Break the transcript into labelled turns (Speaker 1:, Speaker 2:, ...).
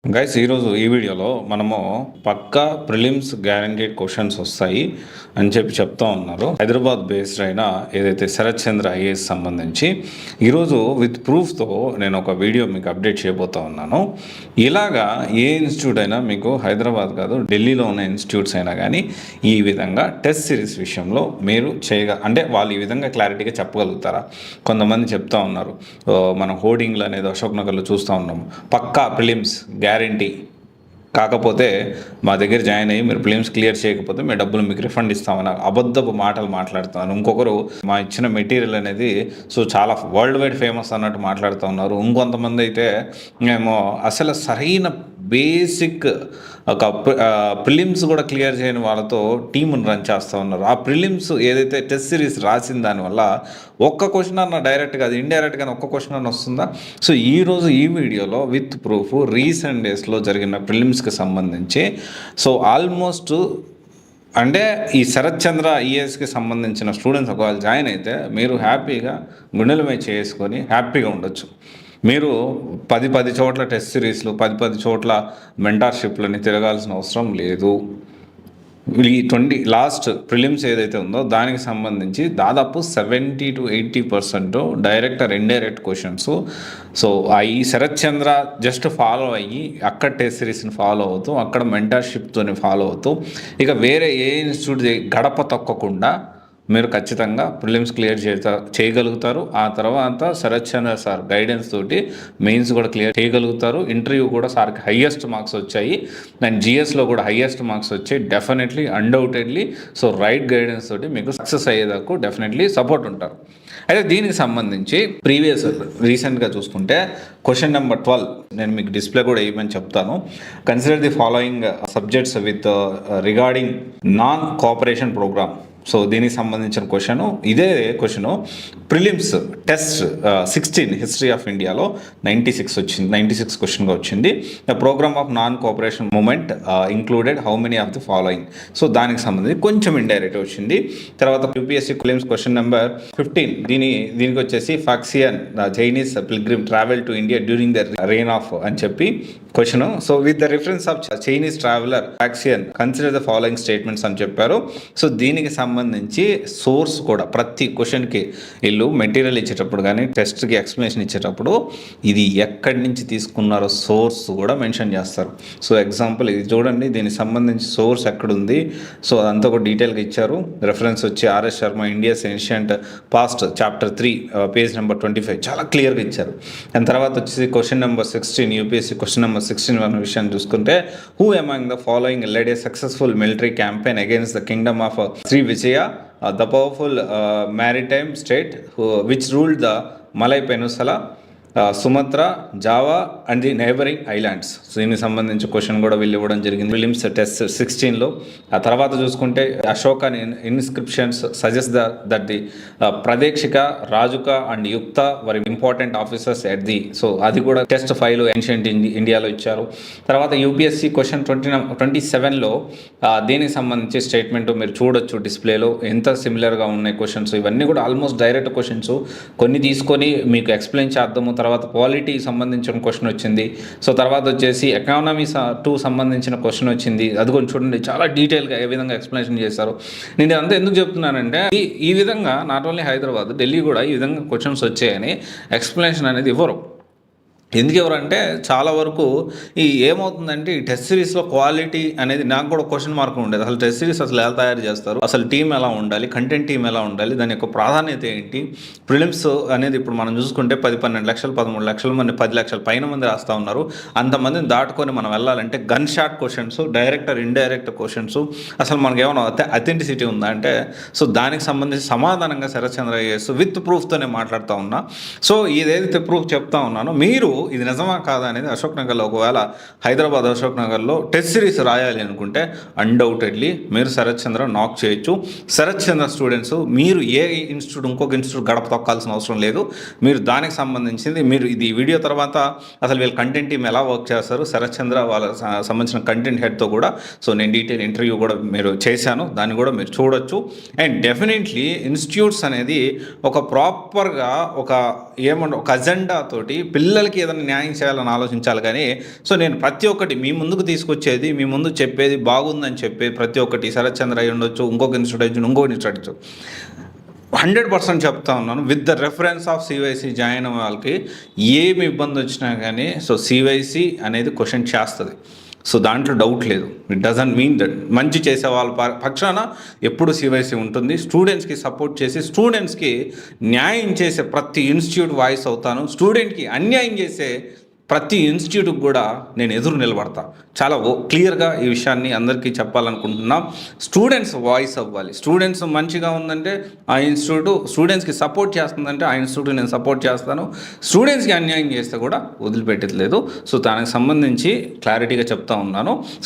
Speaker 1: Guys ఈరోజు ఈ వీడియోలో మనము పక్కా ప్రిలిమ్స్ గ్యారంటీడ్ క్వశ్చన్స్ వస్తాయి అని చెప్తా ఉన్నారు. హైదరాబాద్ బేస్డ్ అయిన ఏదైతే శరత్ చంద్ర ఐఏఎస్ సంబంధించి ఈరోజు విత్ ప్రూఫ్తో నేను ఒక వీడియో మీకు అప్డేట్ చేయబోతా ఉన్నాను. ఇలాగా ఏ ఇన్స్టిట్యూట్ అయినా మీకు హైదరాబాద్ కాదు ఢిల్లీలో ఉన్న ఇన్స్టిట్యూట్స్ అయినా కానీ ఈ విధంగా టెస్ట్ సిరీస్ విషయంలో మీరు అంటే వాళ్ళు ఈ విధంగా క్లారిటీగా చెప్పగలుగుతారా? కొంతమంది చెప్తా ఉన్నారు, మనం హోర్డింగ్లు అనేది అశోక్ నగర్లో చూస్తూ ఉన్నాము, పక్కా ప్రిలిమ్స్ గ్యారంటీ, కాకపోతే మా దగ్గర జాయిన్ అయ్యి మీరు ప్రిలిమ్స్ క్లియర్ చేయకపోతే మేము డబ్బులు మీకు రిఫండ్ ఇస్తామని అబద్ధపు మాటలు మాట్లాడుతున్నారు. ఇంకొకరు మా ఇచ్చిన మెటీరియల్ అనేది చాలా వరల్డ్ వైడ్ ఫేమస్ అన్నట్టు మాట్లాడుతూ ఉన్నారు. ఇంకొంతమంది అయితే మేము అసలు సరైన బేసిక్ ఒక ప్రిలిమ్స్ కూడా క్లియర్ చేయని వాళ్ళతో టీముని రన్ చేస్తూ ఉన్నారు. ఆ ప్రిలిమ్స్ ఏదైతే టెస్ట్ సిరీస్ రాసిన దానివల్ల ఒక్క క్వశ్చన్ అన్న డైరెక్ట్గా అది ఇండైరెక్ట్గా ఒక్క క్వశ్చన్ అన్న వస్తుందా? ఈరోజు ఈ వీడియోలో విత్ ప్రూఫ్ రీసెంట్ డేస్లో జరిగిన ప్రిలిమ్స్కి సంబంధించి ఆల్మోస్ట్ అంటే ఈ శరత్ చంద్ర ఐఏఎస్కి సంబంధించిన స్టూడెంట్స్ ఒకవేళ జాయిన్ అయితే మీరు హ్యాపీగా గుండెల మీద చేసుకొని హ్యాపీగా ఉండొచ్చు. మీరు 10 చోట్ల టెస్ట్ సిరీస్లు 10 చోట్ల మెంటార్షిప్లని తిరగాల్సిన అవసరం లేదు. ఈ లాస్ట్ ప్రిలిమ్స్ ఏదైతే ఉందో దానికి సంబంధించి దాదాపు 70 to 80% direct or indirect questions. ఈ శరత్ చంద్ర జస్ట్ ఫాలో అయ్యి అక్కడ టెస్ట్ సిరీస్ని ఫాలో అవుతూ అక్కడ మెంటార్షిప్తోని ఫాలో అవుతూ ఇక వేరే ఏ ఇన్స్టిట్యూట్ గడప తొక్కకుండా మీరు ఖచ్చితంగా ప్రిలిమ్స్ క్లియర్ చేయగలుగుతారు. ఆ తర్వాత శరత్ చంద్ర సార్ గైడెన్స్ తోటి మెయిన్స్ కూడా క్లియర్ చేయగలుగుతారు. ఇంటర్వ్యూ కూడా సార్కి హయ్యెస్ట్ మార్క్స్ వచ్చాయి అండ్ జిఎస్లో కూడా హయ్యెస్ట్ మార్క్స్ వచ్చాయి. డెఫినెట్లీ అన్డౌటెడ్లీ రైట్ గైడెన్స్ తోటి మీకు సక్సెస్ అయ్యేదాకా డెఫినెట్లీ సపోర్ట్ ఉంటారు. అయితే దీనికి సంబంధించి ప్రీవియస్ రీసెంట్గా చూసుకుంటే క్వశ్చన్ నెంబర్ 12 నేను మీకు డిస్ప్లే కూడా వేయమని చెప్తాను. Consider the following subjects with regarding non cooperation program. దీనికి సంబంధించిన క్వశ్చను ఇదే question prelims test 16 history of ఇండియాలో 96 క్వశ్చన్గా వచ్చింది. The program of non cooperation movement included how many of the following. దానికి సంబంధించి కొంచెం ఇండైరెక్ట్ వచ్చింది. తర్వాత యూపీఎస్సీ ప్రిలిమ్స్ క్వశ్చన్ నెంబర్ 15 దీనికి వచ్చేసి Faxian Chinese pilgrim travel to India during the reign of అని చెప్పి question. With the reference of Chinese traveller Faxian consider the following statements అని చెప్పారు. దీనికి సంబంధించి సోర్స్ కూడా ప్రతి క్వశ్చన్కి వీళ్ళు మెటీరియల్ ఇచ్చేటప్పుడు కానీ టెస్ట్కి ఎక్స్ప్లెనేషన్ ఇచ్చేటప్పుడు ఇది ఎక్కడి నుంచి తీసుకున్నారో సోర్స్ కూడా మెన్షన్ చేస్తారు. ఎగ్జాంపుల్ ఇది చూడండి, దీనికి సంబంధించి సోర్స్ ఎక్కడుంది అదంతా కూడా డీటెయిల్గా ఇచ్చారు. రెఫరెన్స్ వచ్చి R S Sharma India's ancient past chapter 3 page number 25 చాలా క్లియర్గా ఇచ్చారు. దాని తర్వాత వచ్చేసి question number 16 UPSC question number 16 అనే విషయాన్ని చూసుకుంటే who among the following led a successful military campaign against the kingdom of Srivijaya, the powerful maritime state which ruled the Malay Peninsula, Sumatra, Java and the neighbouring islands. దీనికి సంబంధించి question కూడా వీళ్ళు ఇవ్వడం జరిగింది prelims test 16లో. ఆ తర్వాత చూసుకుంటే Ashoka inscriptions suggest that the Pradeshika, Rajuka and Yukta were important officers at the. అది కూడా టెస్ట్ 5లో ఏన్షియంట్ ఇండియాలో ఇచ్చారు. తర్వాత యూపీఎస్సీ క్వశ్చన్ 27లో దీనికి సంబంధించి స్టేట్మెంట్ మీరు చూడొచ్చు డిస్ప్లేలో ఎంత సిమిలర్గా ఉన్నాయి క్వశ్చన్స్. ఇవన్నీ కూడా ఆల్మోస్ట్ డైరెక్ట్ క్వశ్చన్స్. కొన్ని తీసుకొని మీకు ఎక్స్ప్లెయిన్ చేద్దాము. తర్వాత పాలిటీ సంబంధించిన క్వశ్చన్ వచ్చింది. తర్వాత వచ్చేసి ఎకానమీ 2 సంబంధించిన క్వశ్చన్ వచ్చింది. అది కొంచెం చూడండి, చాలా డీటెయిల్గా ఏ విధంగా ఎక్స్ప్లెనేషన్ చేశారు. నేను అంతా ఎందుకు చెప్తున్నానంటే ఈ విధంగా నాట్ ఓన్లీ హైదరాబాద్, ఢిల్లీ కూడా ఈ విధంగా క్వశ్చన్స్ వచ్చాయని ఎక్స్ప్లెనేషన్ అనేది ఇవ్వరు. ఎందుకు ఎవరంటే చాలా వరకు ఏమవుతుందంటే ఈ టెస్ట్ సిరీస్లో క్వాలిటీ అనేది నాకు కూడా క్వశ్చన్ మార్క్ ఉండేది. అసలు టెస్ట్ సిరీస్ అసలు ఎలా తయారు చేస్తారు, అసలు టీం ఎలా ఉండాలి, కంటెంట్ టీం ఎలా ఉండాలి, దాని యొక్క ప్రాధాన్యత ఏంటి, ప్రిలిమ్స్ అనేది ఇప్పుడు మనం చూసుకుంటే 10-12 లక్షలు 13 లక్షల మంది 10 లక్షల పైన మంది రాస్తూ ఉన్నారు. అంతమందిని దాటుకొని మనం వెళ్ళాలంటే gun shot questions, direct or indirect questions, అసలు మనకి ఏమైనా అథెంటిసిటీ ఉందా అంటే దానికి సంబంధించి సమాధానంగా శరత్ చంద్ర ఐఏఎస్ విత్ ప్రూఫ్తోనే మాట్లాడుతూ ఉన్నా. ఇదేదైతే ప్రూఫ్ చెప్తా ఉన్నానో మీరు ఇది నిజమా కాదా అనేది అశోక్ నగర్లో ఒకవేళ హైదరాబాద్ అశోక్ నగర్లో టెస్ట్ సిరీస్ రాయాలి అనుకుంటే అన్డౌటెడ్లీ మీరు శరత్ చంద్ర నాక్ చేయొచ్చు. శరత్ చంద్ర స్టూడెంట్స్ మీరు ఏ ఇన్స్టిట్యూట్ ఇంకొక ఇన్స్టిట్యూట్ గడప తొక్కాల్సిన అవసరం లేదు. మీరు దానికి సంబంధించింది మీరు ఇది వీడియో తర్వాత అసలు వీళ్ళ కంటెంట్ టీం ఎలా వర్క్ చేస్తారు, శరత్ చంద్ర వాళ్ళ సంబంధించిన కంటెంట్ హెడ్తో కూడా నేను డీటెయిల్ ఇంటర్వ్యూ కూడా మీరు చేశాను, దాన్ని కూడా మీరు చూడొచ్చు. అండ్ డెఫినెట్లీ ఇన్స్టిట్యూట్స్ అనేది ఒక ప్రాపర్గా ఒక అజెండా తోటి పిల్లలకి ఏదైనా న్యాయం చేయాలని ఆలోచించాలి కానీ సో నేను ప్రతి ఒక్కటి మీ ముందుకు తీసుకొచ్చేది, మీ ముందు చెప్పేది బాగుందని చెప్పేది ప్రతి ఒక్కటి శరత్ చంద్ర అయి ఉండొచ్చు, ఇంకొక ఇన్స్టిట్యూట్ అయ్యి ఇంకొక ఇన్స్టిట్యూట్ అయ్యొచ్చు, 100% చెప్తా ఉన్నాను. With the reference of CYC join అయ్యే వాళ్ళకి ఏమి ఇబ్బంది వచ్చినా కానీ సో సివైసి అనేది క్వశ్చన్ చేస్తుంది. సో దాంట్లో డౌట్ లేదు. ఇట్ డజంట్ మీన్ దట్ మంచి చేసే వాళ్ళ పక్షాన ఎప్పుడు సివైసి ఉంటుంది. స్టూడెంట్స్కి సపోర్ట్ చేసి స్టూడెంట్స్కి న్యాయం చేసే ప్రతి ఇన్స్టిట్యూట్ వాయిస్ అవుతాను. స్టూడెంట్కి అన్యాయం చేసే ప్రతి ఇన్స్టిట్యూట్కి కూడా నేను ఎదురు నిలబడతా. చాలా క్లియర్గా ఈ విషయాన్ని అందరికీ చెప్పాలనుకుంటున్నాం. స్టూడెంట్స్ వాయిస్ అవ్వాలి. స్టూడెంట్స్ మంచిగా ఉందంటే ఆ ఇన్స్టిట్యూట్, స్టూడెంట్స్కి సపోర్ట్ చేస్తుందంటే ఆ ఇన్స్టిట్యూట్ నేను సపోర్ట్ చేస్తాను. స్టూడెంట్స్కి అన్యాయం చేస్తే కూడా వదిలిపెట్టట్లేదు. సో దానికి సంబంధించి క్లారిటీగా చెప్తా ఉన్నాను.